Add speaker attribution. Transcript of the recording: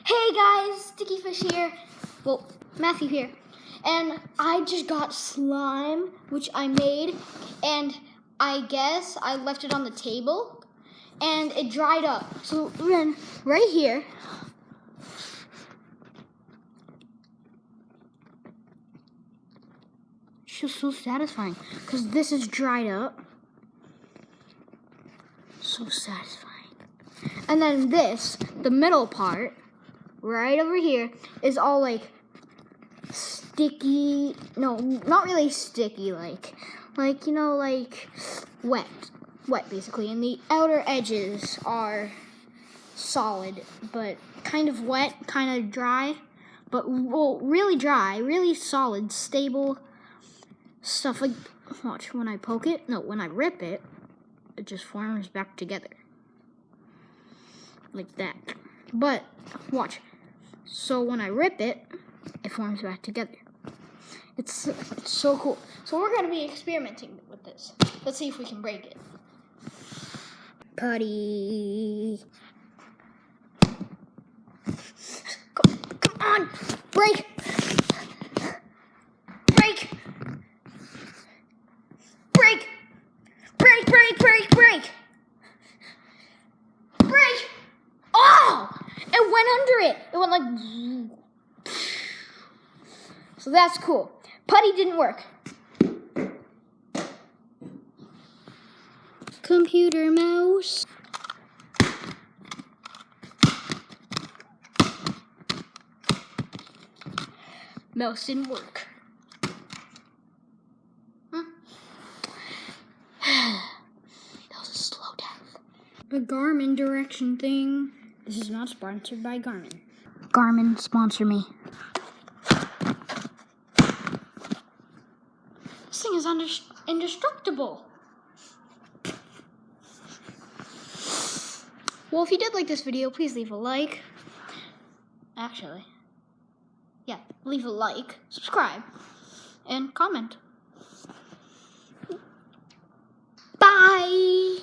Speaker 1: Hey guys, Sticky Fish here. Well, Matthew here. And I just got slime, which I made, and I guess I left it on the table, and it dried up. So then, right here, it's just so satisfying, because this is dried up. So satisfying. And then this, the middle part, right over here, is all like sticky. No, not really sticky, like you know, like wet basically. And the outer edges are solid, but kind of wet, kind of dry, but well, really dry, really solid, stable stuff. Like, watch, when I poke it, no, when I rip it, it just forms back together. Like that. But, watch. So when I rip it, it forms back together. It's so cool. So we're going to be experimenting with this. Let's see if we can break it. Putty. Come on. Break. Break. Break. Break, break, break, break. Break. Oh! It went under it. It went like... So that's cool. Putty didn't work. Computer mouse. Mouse didn't work. That was a slow death. A Garmin direction thing. This is not sponsored by Garmin. Garmin, sponsor me. This thing is indestructible. Well, if you did like this video, please leave a like. Actually, yeah, leave a like, subscribe, and comment. Bye!